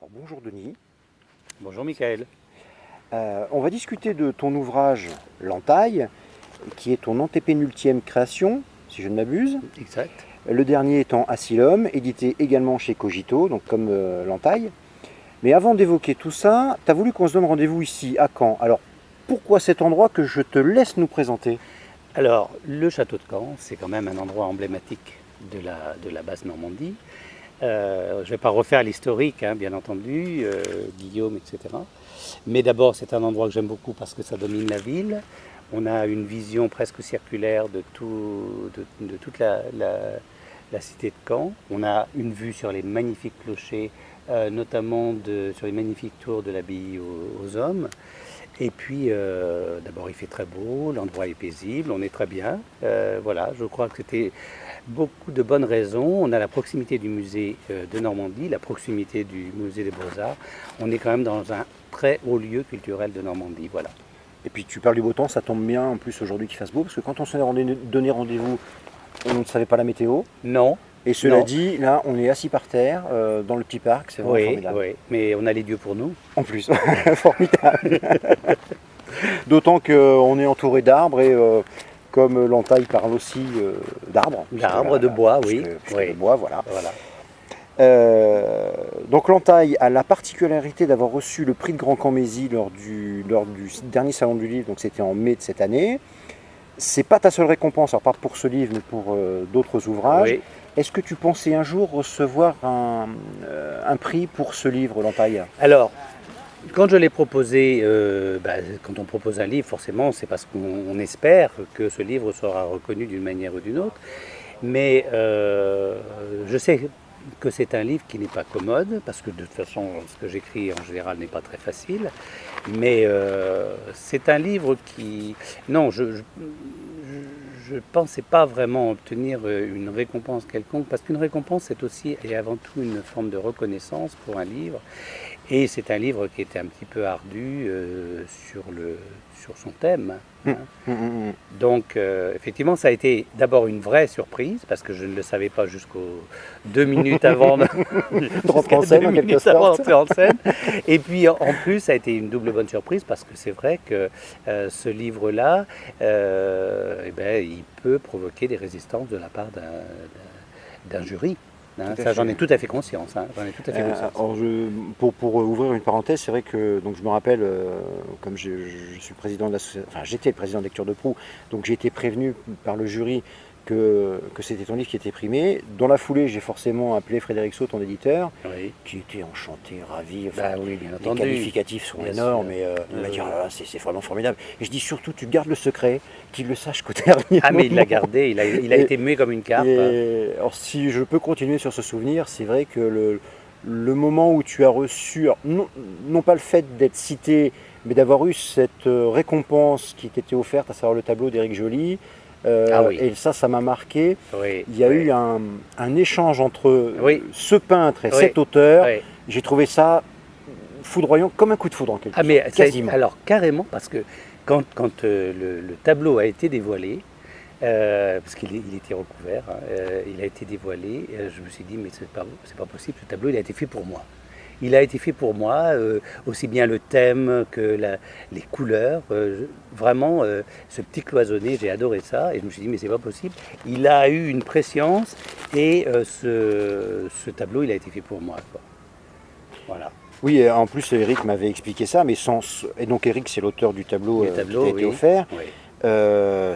Alors, bonjour Denis. Bonjour Michael. On va discuter de ton ouvrage L'Entaille, qui est ton antépénultième création, si je ne m'abuse. Exact. Le dernier étant Asylum, édité également chez Cogito, donc comme L'Entaille. Mais avant d'évoquer tout ça, tu as voulu qu'on se donne rendez-vous ici, à Caen. Alors, pourquoi cet endroit que je te laisse nous présenter? Alors, le château de Caen, c'est quand même un endroit emblématique de la basse Normandie. Je ne vais pas refaire l'historique, hein, bien entendu, Guillaume, etc. Mais d'abord, c'est un endroit que j'aime beaucoup parce que ça domine la ville. On a une vision presque circulaire de toute la cité de Caen. On a une vue sur les magnifiques clochers, notamment sur les magnifiques tours de l'abbaye aux Hommes. Et puis, d'abord, il fait très beau, l'endroit est paisible, on est très bien. Voilà, je crois que c'était beaucoup de bonnes raisons. On a la proximité du musée de Normandie, la proximité du musée des Beaux-Arts. On est quand même dans un très haut lieu culturel de Normandie, voilà. Et puis tu parles du beau temps, ça tombe bien en plus aujourd'hui qu'il fasse beau, parce que quand on s'est donné rendez-vous, on ne savait pas la météo. Non, Et cela non, dit, là, on est assis par terre, dans le petit parc, c'est vraiment oui, formidable. oui, mais on a les dieux pour nous. En plus, formidable. D'autant qu'on est entouré d'arbres et comme L'Entaille parle aussi d'arbres. D'arbres, de bois, oui. Puisque Oui. le bois, voilà. Voilà. Donc L'Entaille a la particularité d'avoir reçu le prix de Grand Cammésie lors du dernier salon du livre, donc c'était en mai de cette année. C'est pas ta seule récompense, alors pas pour ce livre, mais pour d'autres ouvrages. Oui. Est-ce que tu pensais un jour recevoir un prix pour ce livre, L'Entaille? Alors, quand je l'ai proposé, quand on propose un livre, forcément, c'est parce qu'on espère que ce livre sera reconnu d'une manière ou d'une autre. Mais je sais que c'est un livre qui n'est pas commode, parce que de toute façon, ce que j'écris en général n'est pas très facile. Mais c'est un livre qui... Non, je ne pensais pas vraiment obtenir une récompense quelconque, parce qu'une récompense, c'est aussi et avant tout une forme de reconnaissance pour un livre. Et c'est un livre qui était un petit peu ardu sur son thème, hein. Donc, effectivement, ça a été d'abord une vraie surprise, parce que je ne le savais pas jusqu'aux 2 minutes avant de rentrer en scène, en quelque sorte. d'entrer en scène. Et puis, en plus, ça a été une double bonne surprise, parce que c'est vrai que ce livre-là, il peut provoquer des résistances de la part d'un jury. Hein, ça, j'en ai tout à fait conscience. Hein, j'en ai tout à fait conscience. Alors pour ouvrir une parenthèse, c'est vrai que donc je me rappelle, comme je suis président de l'association, enfin j'étais le président de lecture de Proust, donc j'ai été prévenu par le jury que c'était ton livre qui était primé. Dans la foulée, j'ai forcément appelé Frédéric Saut, ton éditeur, Oui. qui était enchanté, ravi. Bah oui, bien Les entendu. qualificatifs sont Bien énormes, sûr. et il m'a dit, oh là là, c'est vraiment formidable. Et je dis surtout, tu gardes le secret, qu'il le sache qu'au dernier Ah, mais il l'a moment. gardé, il a été muet comme une carpe. Alors si je peux continuer sur ce souvenir, c'est vrai que le moment où tu as reçu, alors, non pas le fait d'être cité, mais d'avoir eu cette récompense qui t'était offerte, à savoir le tableau d'Éric Joly, Ah oui. et ça m'a marqué. Oui, Il y a oui. eu un échange entre Oui. ce peintre et Oui. cet auteur. Oui. J'ai trouvé ça foudroyant, comme un coup de foudre en quelque Ah, mais sorte, quasiment. alors carrément, parce que quand le tableau a été dévoilé, parce qu'il était recouvert, hein, il a été dévoilé, je me suis dit, mais c'est pas possible, ce tableau, il a été fait pour moi. Il a été fait pour moi, aussi bien le thème que les couleurs. Vraiment, ce petit cloisonné, j'ai adoré ça. Et je me suis dit, mais c'est pas possible. Il a eu une préscience et ce tableau, il a été fait pour moi, quoi. Voilà. Oui, et en plus Eric m'avait expliqué ça, mais et donc Eric c'est l'auteur du tableau, Les qui tableaux, t'a été oui. offert, Oui.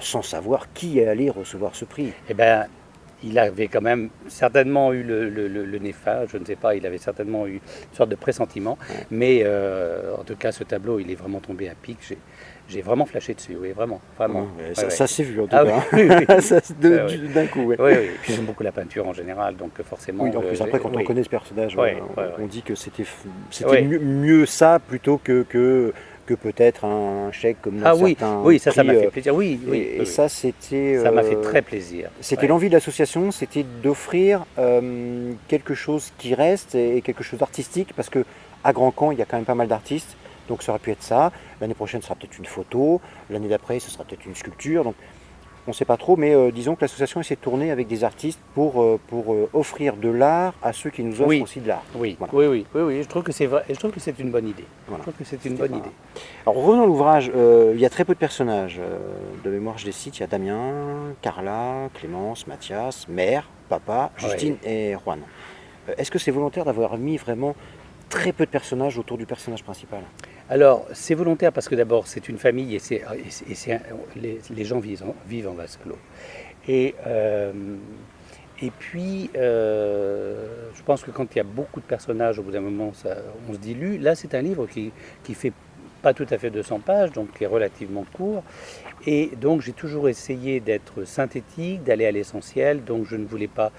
sans savoir qui allait recevoir ce prix. Eh bien, il avait quand même certainement eu le nez fin, je ne sais pas, il avait certainement eu une sorte de pressentiment. Mais en tout cas, ce tableau, il est vraiment tombé à pic. J'ai vraiment flashé dessus, oui, vraiment. Vraiment. Ouais, Ouais, ça, ouais. ça s'est vu en tout Ah cas. oui, oui, oui. Ça, Ouais, ouais. d'un coup, ouais. Oui, oui. Puis j'aime beaucoup la peinture en général, donc forcément. Oui, en plus après quand on oui. connaît ce personnage, Ouais, on, ouais, on ouais. dit que c'était Ouais. mieux ça plutôt que peut-être un chèque comme dans Ah oui, certains oui, ça prix, m'a fait plaisir. Oui, et oui, et oui, ça c'était oui. Ça m'a fait très plaisir. c'était Ouais. l'envie de l'association, c'était d'offrir quelque chose qui reste et quelque chose d'artistique, parce que à Grand Camp il y a quand même pas mal d'artistes, donc ça aurait pu être ça. L'année prochaine ce sera peut-être une photo, l'année d'après ce sera peut-être une sculpture. Donc on ne sait pas trop, mais disons que l'association essaie de tourner avec des artistes pour offrir de l'art à ceux qui nous offrent Oui. aussi de l'art. Oui, Voilà. oui, je trouve que c'est vrai, et je trouve que c'est une bonne idée. Voilà. Je trouve que c'est une C'était bonne pas- idée. Alors revenons à l'ouvrage, il y a très peu de personnages. De mémoire, je les cite, il y a Damien, Carla, Clémence, Mathias, Mère, Papa, Justine et Juan. Est-ce que c'est volontaire d'avoir mis vraiment très peu de personnages autour du personnage principal? Alors, c'est volontaire parce que d'abord, c'est une famille les gens vivent en vase clos. Et, euh, et puis, je pense que quand il y a beaucoup de personnages, au bout d'un moment, on se dilue. Là, c'est un livre qui fait pas tout à fait 200 pages, donc qui est relativement court. Et donc, j'ai toujours essayé d'être synthétique, d'aller à l'essentiel. Donc, je ne voulais pas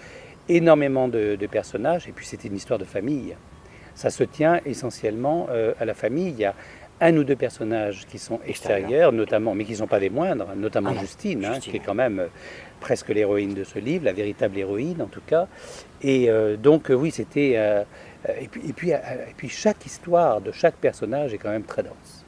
énormément de personnages. Et puis, c'était une histoire de famille. Ça se tient essentiellement à la famille. Il y a un ou deux personnages qui sont extérieurs, notamment, mais qui ne sont pas des moindres, notamment Justine, Justine, qui est quand même presque l'héroïne de ce livre, la véritable héroïne en tout cas. Et donc oui, c'était... et puis chaque histoire de chaque personnage est quand même très dense.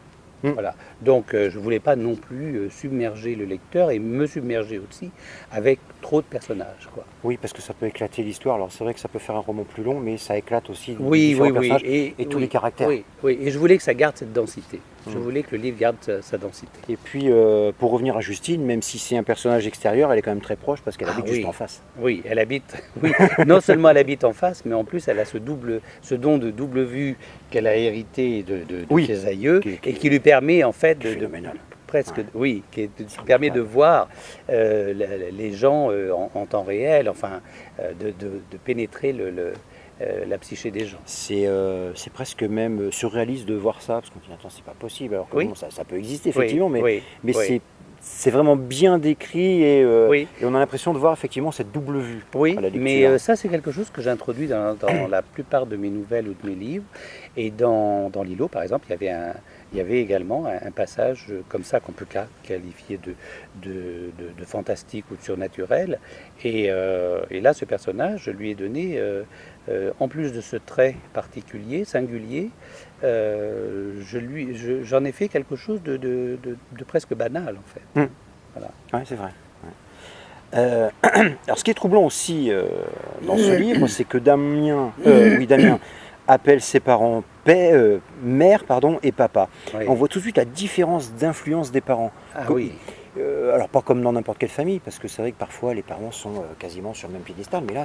Voilà. Donc je ne voulais pas non plus submerger le lecteur et me submerger aussi avec trop de personnages, quoi. Oui, parce que ça peut éclater l'histoire. Alors c'est vrai que ça peut faire un roman plus long, mais ça éclate aussi les Oui, différents oui, oui. personnages et tous oui, les caractères. Oui, oui. Et je voulais que ça garde cette densité. Je voulais que le livre garde sa densité. Et puis pour revenir à Justine, même si c'est un personnage extérieur, elle est quand même très proche parce qu'elle habite oui. juste en face. Oui, elle habite. Oui, non seulement elle habite en face, mais en plus elle a ce don de double vue qu'elle a hérité de Oui. ses aïeux Qui- et qui lui permet en fait phénoménal. presque, Ouais. oui, qui permet de voir les gens en temps réel, enfin, de pénétrer la psyché des gens. C'est presque même surréaliste de voir ça, parce qu'on dit attends, c'est pas possible. Alors que Oui. bon, ça peut exister effectivement, Oui, mais oui, oui. c'est vraiment bien décrit Oui. et on a l'impression de voir effectivement cette double vue Oui, à la lecture. mais ça c'est quelque chose que j'introduis dans la plupart de mes nouvelles ou de mes livres. Et dans Lilo, par exemple, il y avait également un passage comme ça qu'on peut qualifier de fantastique ou de surnaturel. Et là, ce personnage, je lui ai donné, en plus de ce trait particulier, singulier, j'en ai fait quelque chose de presque banal en fait. Voilà. Ouais, c'est vrai. Ouais. Alors, ce qui est troublant aussi dans ce livre, c'est que Damien appelle ses parents mère et papa. Oui. On voit tout de suite la différence d'influence des parents. Ah oui. Alors pas comme dans n'importe quelle famille, parce que c'est vrai que parfois les parents sont quasiment sur le même piédestal, mais là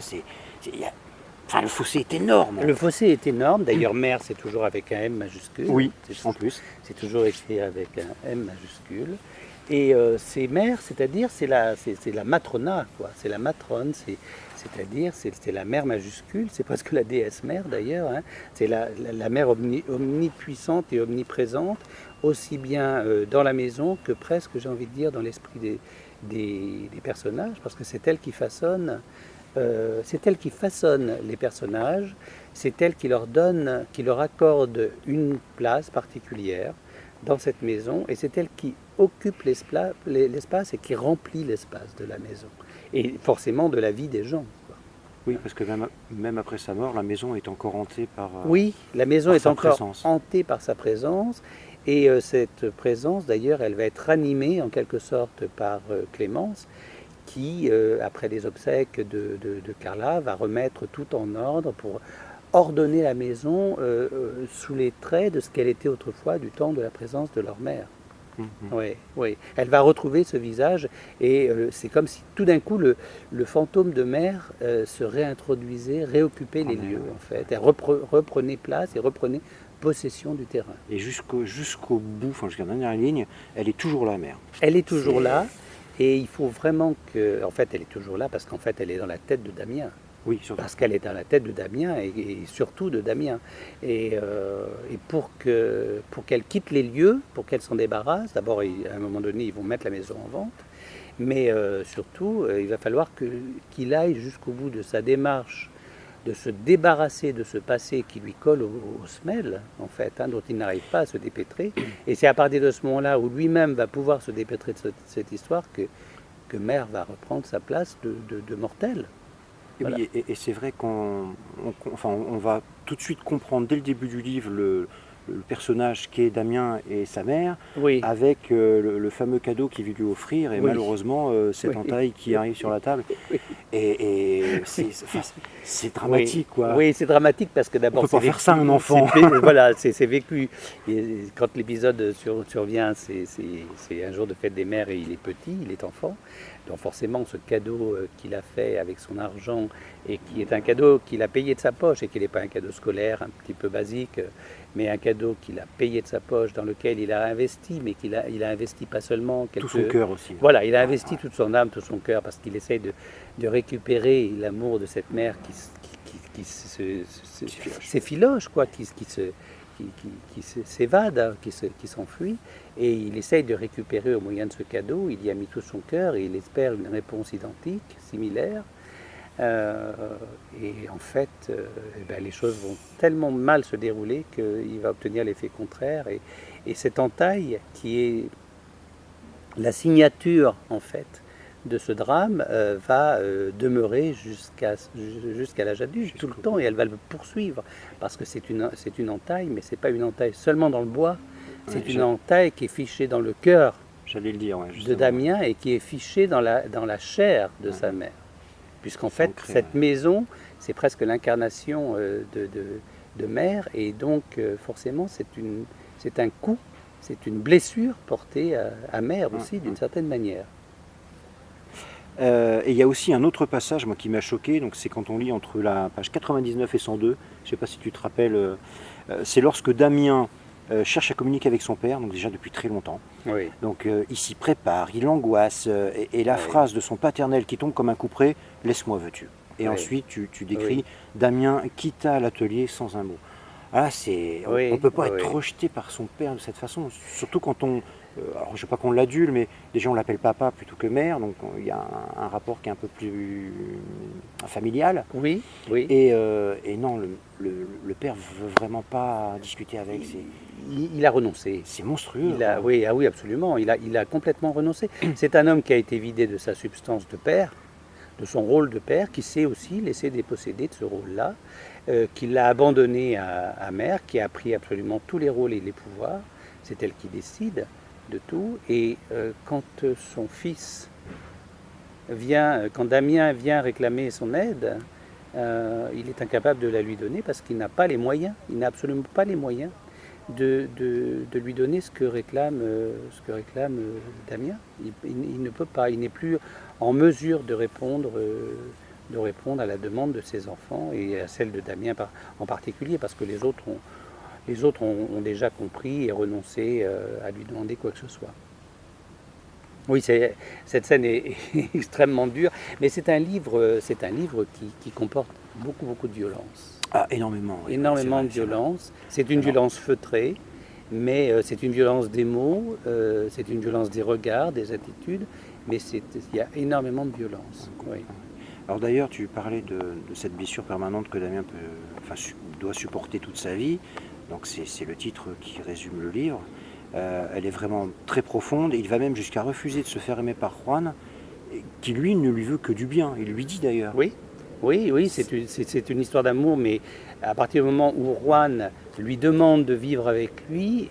le fossé est énorme. Le fossé est énorme. D'ailleurs, mère, c'est toujours avec un M majuscule. Oui, C'est- en plus. C'est toujours écrit avec un M majuscule. Et c'est mère, c'est-à-dire c'est la matrona, quoi. C'est la matrone, c'est-à-dire c'est la mère majuscule. C'est presque la déesse mère d'ailleurs. Hein. C'est la mère omnipuissante et omniprésente, aussi bien dans la maison que presque, j'ai envie de dire, dans l'esprit des personnages, parce que c'est elle qui façonne. C'est elle qui façonne les personnages, c'est elle qui leur accorde une place particulière dans cette maison, et c'est elle qui occupe l'espace et qui remplit l'espace de la maison, et forcément de la vie des gens, quoi. Oui, parce que même après sa mort, la maison est encore hantée par. Oui, la maison par est sa encore présence. hantée par sa présence, et cette présence, d'ailleurs, elle va être animée en quelque sorte par Clémence, qui, après les obsèques de Carla, va remettre tout en ordre pour ordonner la maison sous les traits de ce qu'elle était autrefois du temps de la présence de leur mère. Oui, oui. Elle va retrouver ce visage et c'est comme si tout d'un coup le fantôme de mère se réintroduisait, réoccupait les lieux en fait. Elle reprenait place et reprenait possession du terrain. Et jusqu'au bout, enfin jusqu'à la dernière ligne, elle est toujours là, mère. Elle est toujours là et il faut vraiment que... En fait, elle est toujours là parce qu'en fait, elle est dans la tête de Damien. Oui, surtout. Parce qu'elle est dans la tête de Damien et surtout de Damien. Et pour qu'elle quitte les lieux, pour qu'elle s'en débarrasse, d'abord à un moment donné ils vont mettre la maison en vente, mais surtout il va falloir qu'il aille jusqu'au bout de sa démarche de se débarrasser de ce passé qui lui colle aux semelles, en fait, hein, dont il n'arrive pas à se dépêtrer. Et c'est à partir de ce moment-là où lui-même va pouvoir se dépêtrer de cette histoire que Mère va reprendre sa place de mortel. Voilà. Oui, et c'est vrai on va tout de suite comprendre dès le début du livre le personnage qu'est Damien et sa mère, Oui, avec le fameux cadeau qu'il veut lui offrir, et oui, malheureusement cette oui, entaille qui arrive sur la table. oui. Et enfin, c'est Oui, dramatique, quoi. oui, c'est dramatique parce que On peut d'abord pas c'est faire ça à un vécu, enfant. voilà, c'est vécu. Et quand l'épisode survient, c'est un jour de fête des mères et il est petit, il est enfant. Donc forcément, ce cadeau qu'il a fait avec son argent et qui est un cadeau qu'il a payé de sa poche et qui n'est pas un cadeau scolaire un petit peu basique, mais un cadeau qu'il a payé de sa poche, dans lequel il a investi, mais il a investi pas seulement Tout son cœur aussi. Voilà, il a Ouais, investi ouais. toute son âme, tout son cœur, parce qu'il essaye de récupérer l'amour de cette mère qui s'effiloche, quoi, qui s'évade, hein, qui s'enfuit, et il essaye de récupérer au moyen de ce cadeau. Il y a mis tout son cœur et il espère une réponse identique, similaire. Euh, et en fait, eh ben, les choses vont tellement mal se dérouler qu'il va obtenir l'effet contraire. Et cette entaille, qui est la signature en fait de ce drame, va demeurer jusqu'à l'âge adulte tout le temps, et elle va le poursuivre parce que c'est une entaille, mais c'est pas une entaille seulement dans le bois, c'est Ouais, une entaille qui est fichée dans le cœur j'allais le dire, ouais, de justement. Damien et qui est fichée dans la chair de Ouais. sa mère. Puisqu'en C'est fait, ancré, cette ouais. maison, c'est presque l'incarnation de mère, et donc forcément, c'est un coup, c'est une blessure portée à mère aussi, d'une certaine manière. Et il y a aussi un autre passage, moi, qui m'a choqué, donc c'est quand on lit entre la page 99 et 102, je ne sais pas si tu te rappelles, c'est lorsque Damien cherche à communiquer avec son père, donc déjà depuis très longtemps. Oui, Donc il s'y prépare, il angoisse, et la oui, phrase de son paternel qui tombe comme un couperet, laisse-moi veux-tu. Et oui, ensuite tu décris, oui, Damien quitta l'atelier sans un mot. Ah, on oui, peut pas oui, être oui. rejeté par son père de cette façon, surtout quand alors je ne sais pas qu'on l'adule, mais déjà on l'appelle papa plutôt que mère, donc il y a un rapport qui est un peu plus familial. Oui, oui. Et non, le père veut vraiment pas discuter avec, Il a renoncé. c'est monstrueux, Il a, quoi. oui, ah oui, absolument. Il a complètement renoncé. C'est un homme qui a été vidé de sa substance de père, de son rôle de père, qui s'est aussi laissé déposséder de ce rôle-là, qui l'a abandonné à mère, qui a pris absolument tous les rôles et les pouvoirs. C'est elle qui décide de tout. Et quand son fils quand Damien vient réclamer son aide, il est incapable de la lui donner parce qu'il n'a pas les moyens, il n'a absolument pas les moyens de lui donner ce que réclame Damien. Il ne peut pas, il n'est plus en mesure de répondre à la demande de ses enfants et à celle de Damien en particulier, parce que les autres ont déjà compris et renoncé à lui demander quoi que ce soit. Oui, cette scène est extrêmement dure, mais c'est un livre qui comporte beaucoup, beaucoup de violence. Ah, énormément, oui, c'est Énormément vrai, de c'est vrai. violence. C'est une Alors, violence feutrée, mais c'est une violence des mots, c'est une violence des regards, des attitudes, mais il y a énormément de violence. Oui. alors d'ailleurs, tu parlais de cette blessure permanente que Damien doit supporter toute sa vie. Donc c'est le titre qui résume le livre. Elle est vraiment très profonde. Il va même jusqu'à refuser de se faire aimer par Juan, qui lui ne lui veut que du bien. Il lui dit d'ailleurs. Oui, oui, oui, c'est une histoire d'amour, mais à partir du moment où Juan lui demande de vivre avec lui,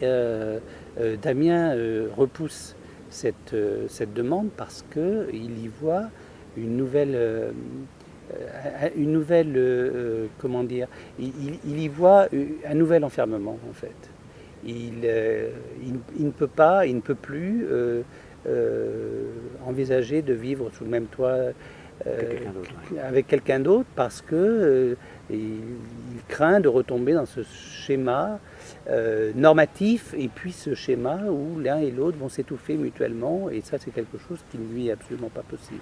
Damien repousse cette demande parce qu'il y voit comment dire, il y voit un nouvel enfermement en fait. Il ne peut pas, il ne peut plus envisager de vivre sous le même toit Que quelqu'un d'autre. Ouais. avec quelqu'un d'autre parce que il craint de retomber dans ce schéma normatif, et puis ce schéma où l'un et l'autre vont s'étouffer mutuellement, et ça c'est quelque chose qui ne lui est absolument pas possible.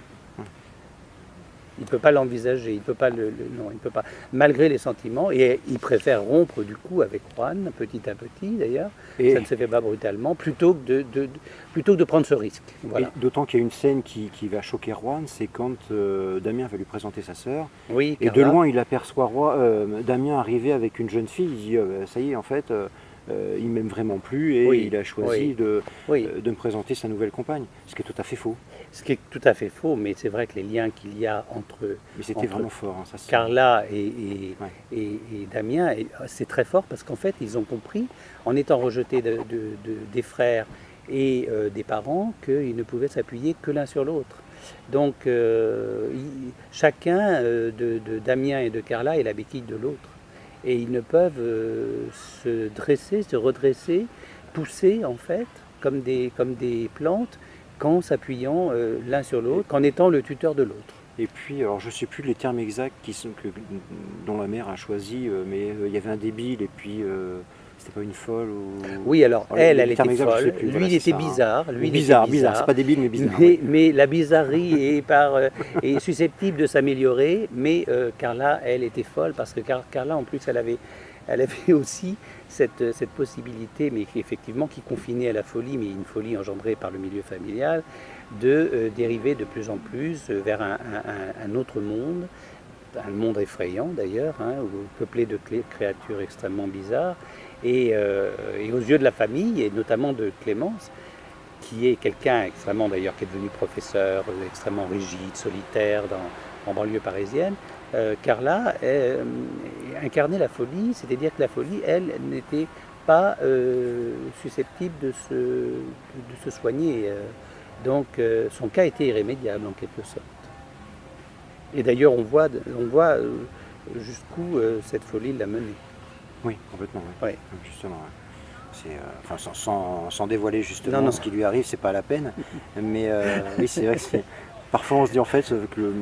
Il ne peut pas l'envisager, il peut pas non, il ne peut pas, malgré les sentiments, et il préfère rompre du coup avec Juan, petit à petit d'ailleurs, Et, ça ne se fait pas brutalement, plutôt que de prendre ce risque. Voilà. et d'autant qu'il y a une scène qui va choquer Juan, c'est quand Damien va lui présenter sa sœur. Oui, Et de Carla. loin, il aperçoit Damien arriver avec une jeune fille. Il dit ça y est, en fait, il m'aime vraiment plus, et Oui, il a choisi oui, oui. de me présenter sa nouvelle compagne. Ce qui est tout à fait faux. Ce qui est tout à fait faux, mais c'est vrai que les liens qu'il y a Mais c'était entre vraiment fort, hein, ça c'est... Carla Ouais. et Damien, c'est très fort parce qu'en fait, ils ont compris, en étant rejetés des frères et des parents, qu'ils ne pouvaient s'appuyer que l'un sur l'autre. Donc, chacun de Damien et de Carla est la béquille de l'autre. Et ils ne peuvent se dresser, se redresser, pousser en fait, comme des plantes, qu'en s'appuyant l'un sur l'autre, qu'en étant le tuteur de l'autre. Et puis, alors je ne sais plus les termes exacts dont la mère a choisi, mais il y avait un débile et puis c'était pas une folle ou... Oui, alors Alors, elle, les elle était termes exacts, je sais folle, plus, lui voilà, il c'est était ça, hein. bizarre, lui il Bizarre, était bizarre, bizarre, c'est pas débile mais bizarre. mais la bizarrerie est susceptible de s'améliorer, mais Carla, elle était folle parce que Carla en plus elle avait aussi cette possibilité, mais effectivement qui confinait à la folie, mais une folie engendrée par le milieu familial, de dériver de plus en plus vers un autre monde, un monde effrayant d'ailleurs, hein, peuplé de créatures extrêmement bizarres, et aux yeux de la famille, et notamment de Clémence, qui est quelqu'un extrêmement d'ailleurs, qui est devenu professeur, extrêmement rigide, solitaire en banlieue parisienne, Carla incarnait la folie, c'est-à-dire que la folie, elle, n'était pas susceptible de se soigner. Donc son cas était irrémédiable en quelque sorte. Et d'ailleurs on voit jusqu'où cette folie l'a mené. Oui, complètement, oui. Ouais. Justement, ouais. C'est, enfin, sans dévoiler justement Non, non. ce qui lui arrive, c'est pas la peine. Mais oui, c'est vrai que parfois on se dit en fait que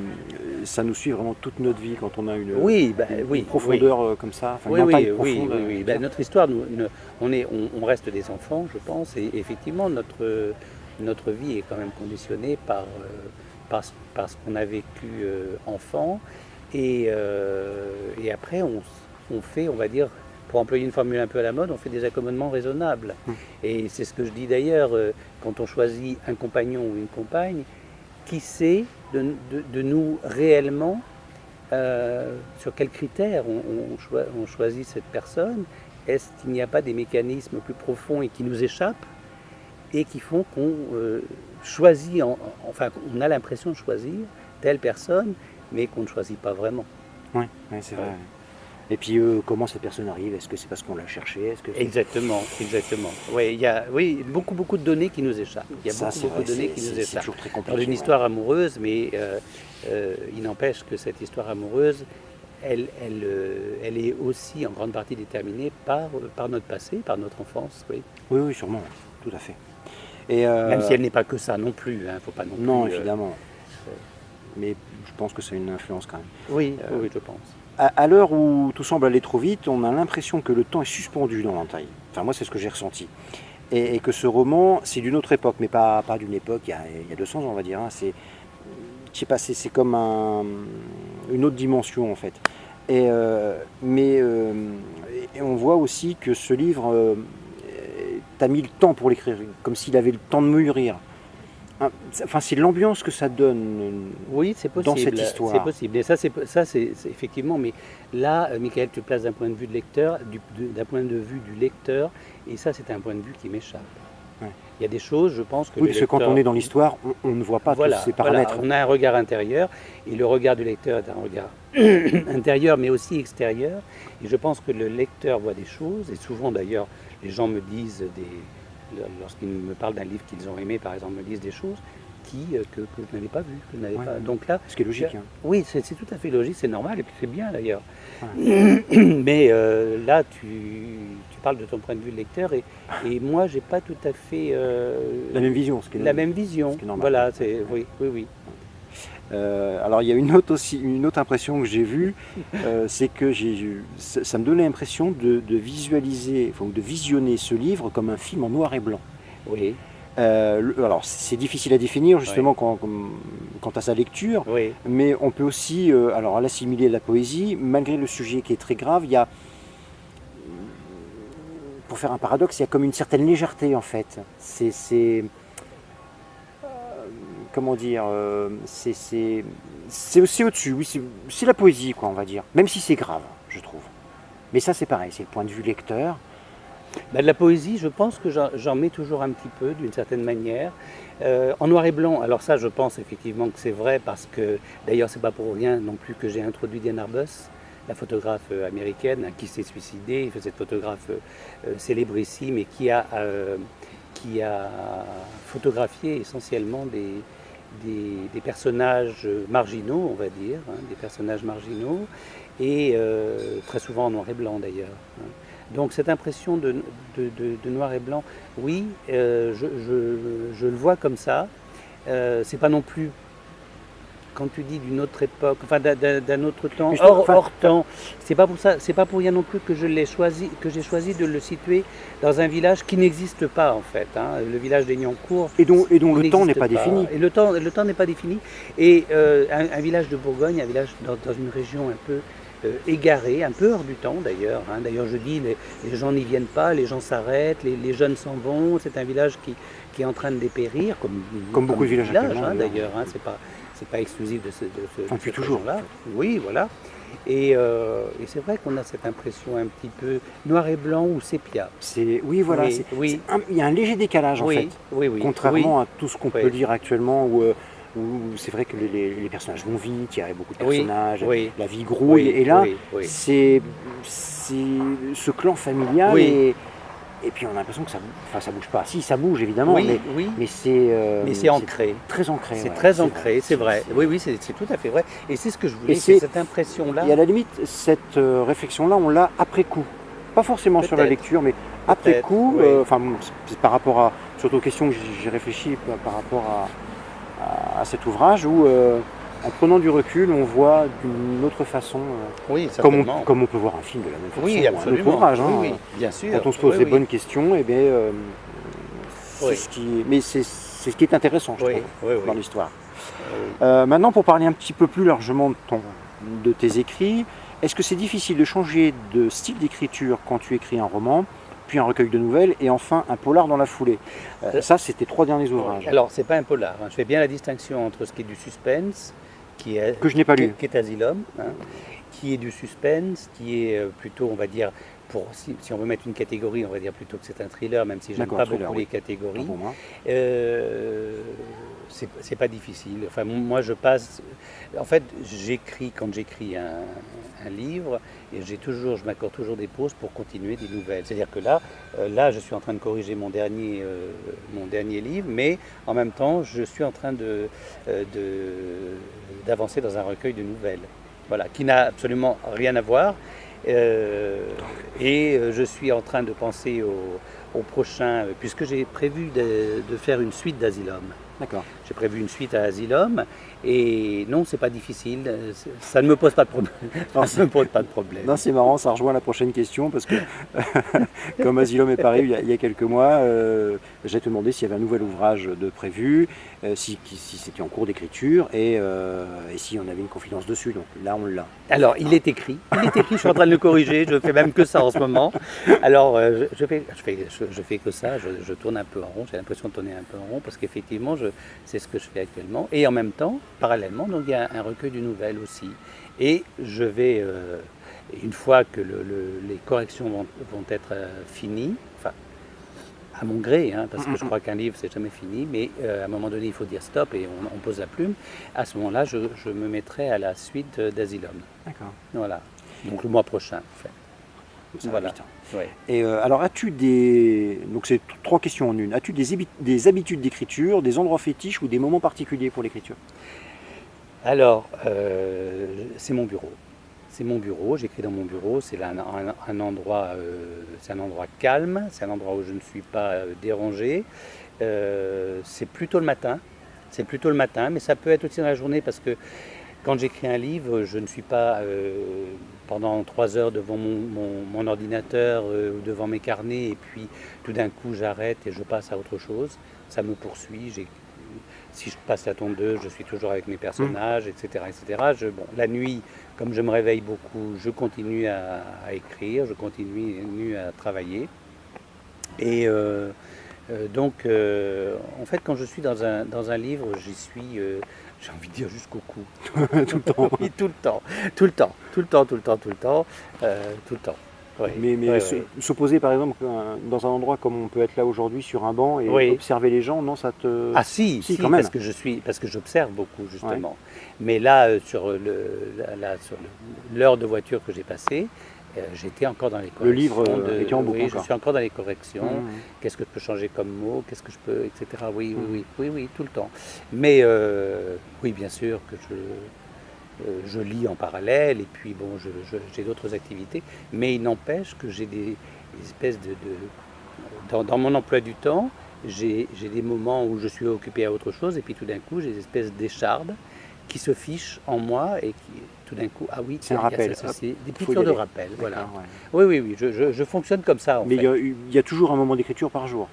ça nous suit vraiment toute notre vie quand on a Oui, une profondeur comme ça, enfin Oui, une entaille oui, profonde. oui. Ben, notre histoire, on reste des enfants, je pense, et effectivement, notre vie est quand même conditionnée par ce qu'on a vécu enfant, et après, on fait, on va dire, pour employer une formule un peu à la mode, on fait des accommodements raisonnables. Et c'est ce que je dis d'ailleurs, quand on choisit un compagnon ou une compagne, qui sait de nous réellement sur quels critères on choisit cette personne? Est-ce qu'il n'y a pas des mécanismes plus profonds et qui nous échappent et qui font qu'on choisit, enfin on a l'impression de choisir telle personne, mais qu'on ne choisit pas vraiment? Oui, c'est vrai. Et puis comment cette personne arrive? Est-ce que c'est parce qu'on l'a cherché? Exactement, exactement. Oui, il y a beaucoup de données qui nous échappent. Il y a Ça, beaucoup de données qui nous c'est échappent. toujours très Dans compliqué. une histoire amoureuse, mais il n'empêche que cette histoire amoureuse, elle est aussi en grande partie déterminée par notre passé, par notre enfance, oui. Oui, sûrement, tout à fait. Et, Même si elle n'est pas que ça non plus, il ne faut pas non plus... Non, évidemment. Mais je pense que c'est une influence quand même. Oui, oui, je pense. À l'heure où tout semble aller trop vite, on a l'impression que le temps est suspendu dans l'entaille. Enfin, moi, c'est ce que j'ai ressenti. Et que ce roman, c'est d'une autre époque, mais pas d'une époque, il y a 200 ans, on va dire. Hein. Je sais pas, c'est comme une autre dimension, en fait. Et on voit aussi que ce livre, t'as mis le temps pour l'écrire, comme s'il avait le temps de mûrir. Enfin, c'est l'ambiance que ça donne oui, c'est possible, dans cette histoire. C'est possible. Et ça, c'est effectivement. Mais là, Michael, tu places d'un point de vue de lecteur, d'un point de vue du lecteur, et ça, c'est un point de vue qui m'échappe. Ouais. Il y a des choses, je pense que. Oui, parce que quand on est dans l'histoire, on ne voit pas tous ces paramètres. Voilà, on a un regard intérieur, et le regard du lecteur est un regard intérieur, mais aussi extérieur. Et je pense que le lecteur voit des choses, et souvent d'ailleurs, les gens me disent lorsqu'ils me parlent d'un livre qu'ils ont aimé, par exemple, me disent des choses que je n'avais pas vues. Pas. Donc là, ce qui est logique. Hein. Oui, c'est tout à fait logique, c'est normal, et puis c'est bien d'ailleurs. Ouais. Mais là, tu parles de ton point de vue de lecteur, et moi, j'ai pas tout à fait la même vision. La même vision. Voilà, oui. Alors il y a une autre impression que j'ai vue, c'est que ça me donnait l'impression de visualiser, enfin, de visionner ce livre comme un film en noir et blanc. Oui. Alors c'est difficile à définir justement quant à sa lecture, mais on peut aussi alors l'assimiler à la poésie, malgré le sujet qui est très grave. Il y a, pour faire un paradoxe, il y a comme une certaine légèreté en fait. Comment dire, c'est aussi au-dessus, oui, c'est la poésie, quoi, on va dire, même si c'est grave, je trouve. Mais ça, c'est pareil, c'est le point de vue lecteur. De la poésie, je pense que j'en mets toujours un petit peu, d'une certaine manière. En noir et blanc, alors ça, je pense effectivement que c'est vrai, parce que, d'ailleurs, c'est pas pour rien non plus que j'ai introduit Diane Arbus, la photographe américaine, qui s'est suicidée, cette photographe célébrissime, et qui a photographié essentiellement des personnages marginaux, on va dire, des personnages marginaux, et très souvent en noir et blanc d'ailleurs. Donc cette impression de noir et blanc, oui, je le vois comme ça. C'est pas non plus, quand tu dis d'une autre époque, enfin d'un autre temps, hors temps, c'est pas pour ça, c'est pas pour rien non plus que j'ai choisi de le situer dans un village qui n'existe pas en fait, le village d'Aignan-Court. Et dont le temps n'est pas défini. Et le temps n'est pas défini. Et un village de Bourgogne, un village dans une région un peu égaré, un peu hors du temps d'ailleurs. D'ailleurs je dis, les gens n'y viennent pas, les gens s'arrêtent, les jeunes s'en vont, c'est un village qui est en train de dépérir, comme beaucoup de villages d'ailleurs, c'est pas exclusif de depuis toujours là. Oui, voilà. Et c'est vrai qu'on a cette impression un petit peu noir et blanc ou sépia. Oui, voilà. Oui. Il y a un léger décalage en fait. Oui, contrairement à tout ce qu'on peut lire actuellement où c'est vrai que les personnages vont vite, il y a beaucoup de personnages, la vie grouille, et là, c'est ce clan familial, et puis on a l'impression que ça bouge pas. Si, ça bouge évidemment, mais c'est ancré. Très ancré. C'est très ancré, c'est vrai. Oui, c'est tout à fait vrai. Et c'est ce que je voulais, c'est cette impression-là. Et à la limite, cette réflexion-là, on l'a après coup. Pas forcément sur la lecture, mais après coup, c'est par rapport à, surtout aux questions que j'ai réfléchi par rapport à cet ouvrage où, en prenant du recul, on voit d'une autre façon, comme on peut voir un film de la même façon, absolument. Un autre ouvrage. Bien sûr. Quand on se pose les bonnes questions, et bien, c'est ce qui est intéressant, je trouve, dans l'histoire. Maintenant, pour parler un petit peu plus largement de tes écrits, est-ce que c'est difficile de changer de style d'écriture quand tu écris un roman, puis un recueil de nouvelles, et enfin un polar dans la foulée? Ça, c'est tes 3 derniers ouvrages. Alors, c'est pas un polar. Je fais bien la distinction entre ce qui est du suspense, que je n'ai pas lu, qui est Asylum, qui est du suspense, qui est plutôt, on va dire, si on veut mettre une catégorie, on va dire plutôt que c'est un thriller, même si je n'aime pas beaucoup les catégories. C'est pas difficile. Enfin, moi, je passe. En fait, quand j'écris un livre, et je m'accorde toujours des pauses pour continuer des nouvelles. C'est-à-dire que là, je suis en train de corriger mon dernier livre, mais en même temps, je suis en train d'avancer dans un recueil de nouvelles. Voilà, qui n'a absolument rien à voir. Et je suis en train de penser au prochain, puisque j'ai prévu de faire une suite d'Asylum. D'accord. J'ai prévu une suite à Asylum, et non, c'est pas difficile, ça ne me pose pas de problème. Ça ne me pose pas de problème. Non, c'est marrant, ça rejoint la prochaine question, parce que comme Asylum est paru il y a quelques mois, j'ai te demandé s'il y avait un nouvel ouvrage de prévu, si c'était en cours d'écriture, et si on avait une confidence dessus. Donc là, on l'a. Alors, il est écrit, je suis en train de le corriger, je fais même que ça en ce moment. Alors, je fais que ça, je tourne un peu en rond, j'ai l'impression de tourner un peu en rond, parce qu'effectivement, c'est ce que je fais actuellement. Et en même temps, parallèlement, donc il y a un recueil de nouvelles aussi. Et je vais, une fois que les corrections vont être finies, enfin, à mon gré, parce que je crois qu'un livre, c'est jamais fini, mais à un moment donné, il faut dire stop et on pose la plume. À ce moment-là, je me mettrai à la suite d'Asylum. D'accord. Voilà. Donc le mois prochain, en fait. Voilà. Et alors, donc c'est 3 questions en une. As-tu des habitudes d'écriture, des endroits fétiches ou des moments particuliers pour l'écriture? Alors, c'est mon bureau. C'est mon bureau, j'écris dans mon bureau, c'est un endroit calme, c'est un endroit où je ne suis pas dérangé. C'est plutôt le matin, mais ça peut être aussi dans la journée, parce que quand j'écris un livre, je ne suis pas pendant 3 heures devant mon ordinateur ou devant mes carnets, et puis tout d'un coup j'arrête et je passe à autre chose. Ça me poursuit. Si je passe la tondeuse, je suis toujours avec mes personnages, etc. La nuit, comme je me réveille beaucoup, je continue à écrire, je continue à travailler. Et donc, en fait, quand je suis dans un livre, j'y suis, j'ai envie de dire, jusqu'au cou. Tout le temps. Oui, tout le temps. Oui, Mais oui, oui. s'opposer par exemple dans un endroit comme on peut être là aujourd'hui sur un banc et Oui. observer les gens, non, ça te... Ah si, Si, si, quand même. parce que j'observe beaucoup Ouais. justement. Mais là, sur l'heure de voiture que j'ai passée, j'étais encore dans les Le livre corrections était en boucle oui, je encore. suis encore dans les corrections. Mhm. Qu'est-ce que je peux changer comme mot? Qu'est-ce que je peux, etc. Oui, oui, Mhm. oui, oui, oui, tout le temps. Mais oui, bien sûr que je lis en parallèle et puis bon, j'ai d'autres activités. Mais il n'empêche que j'ai des espèces dans mon emploi du temps, j'ai des moments où je suis occupé à autre chose et puis tout d'un coup j'ai des espèces d'échardes qui se fichent en moi et qui tout d'un coup, ah oui, C'est un tiens, il y a ça, rappel, hop, ceci, des il faut y piqûres de aller. rappel, voilà. D'accord, ouais. Oui, oui, oui, je fonctionne comme ça en Mais fait. il y a toujours un moment d'écriture par jour,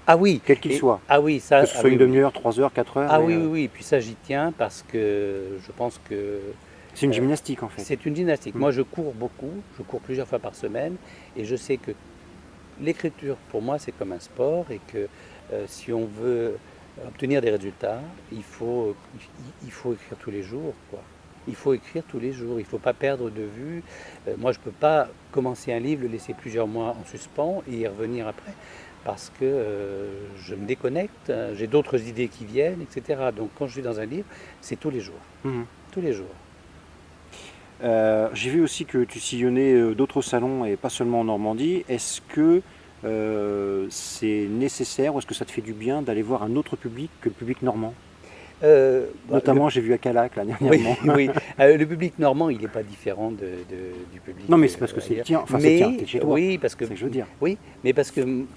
Ah oui, quel qu'il soit. ah oui, Que ça, ce ah soit oui, une oui. demi-heure, 3 heures, 4 heures, Ah mais oui, oui, oui, et puis ça j'y tiens parce que je pense que c'est une euh, gymnastique en fait. c'est une gymnastique. Mm. Moi je cours beaucoup, je cours plusieurs fois par semaine et je sais que l'écriture, pour moi, c'est comme un sport et que si on veut obtenir des résultats, il faut écrire tous les jours, quoi. Il faut écrire tous les jours, il ne faut pas perdre de vue. Moi, je ne peux pas commencer un livre, le laisser plusieurs mois en suspens et y revenir après parce que je me déconnecte, j'ai d'autres idées qui viennent, etc. Donc, quand je suis dans un livre, c'est tous les jours. Mhm. Tous les jours. J'ai vu aussi que tu sillonnais d'autres salons et pas seulement en Normandie. Est-ce que c'est nécessaire ou est-ce que ça te fait du bien d'aller voir un autre public que le public normand? Bah, Notamment, j'ai vu à Calac là oui, dernièrement. oui. Le public normand, il n'est pas différent du public Non, mais c'est parce que c'est le ailleurs. tien. Enfin, c'est le tien, Mais t'es chez toi. oui, parce que C'est ce que je veux dire. oui, mais parce que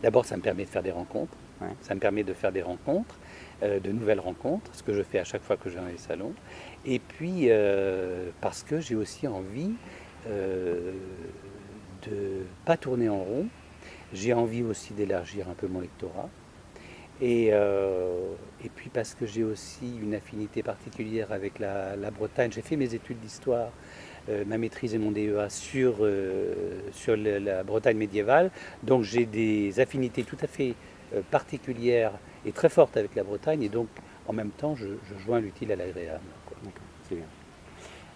d'abord, ça me permet de faire des rencontres. Ouais. Ça me permet de faire des rencontres, de nouvelles rencontres, ce que je fais à chaque fois que je vais dans les salons. Et puis parce que j'ai aussi envie de pas tourner en rond. J'ai envie aussi d'élargir un peu mon lectorat. Et puis parce que j'ai aussi une affinité particulière avec la Bretagne. J'ai fait mes études d'histoire, ma maîtrise et mon DEA sur la Bretagne médiévale. Donc j'ai des affinités tout à fait particulières et très fortes avec la Bretagne. Et donc en même temps, je joins l'utile à l'agréable, quoi. D'accord, c'est bien.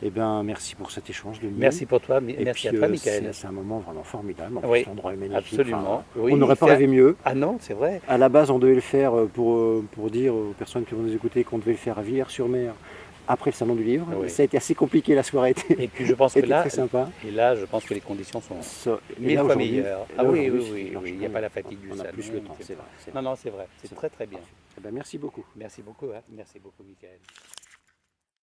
Eh bien, merci pour cet échange, Denis. Merci pour toi, Et merci puis, à toi, Michael. c'est un moment vraiment formidable. En Oui, plus, l'endroit est magnifique. absolument. Enfin, Oui, on n'aurait pas fait- rêvé mieux. Ah non, c'est vrai. À la base, on devait le faire pour dire aux personnes qui vont nous écouter qu'on devait le faire à Villers-sur-Mer après le salon du livre. Oui. Ça a été assez compliqué, la soirée Et puis je pense que était là, très sympa. je pense que les conditions sont Et mille là, fois aujourd'hui- meilleures. et Ah là, oui, aujourd'hui, oui, c'est oui, oui, largement il n'y a pas la mieux. fatigue du On a salon. plus le temps, etc. c'est vrai. Non, non, c'est vrai, c'est C'est très très bien. Eh ben, merci beaucoup. Merci beaucoup, hein. Merci beaucoup, Michael.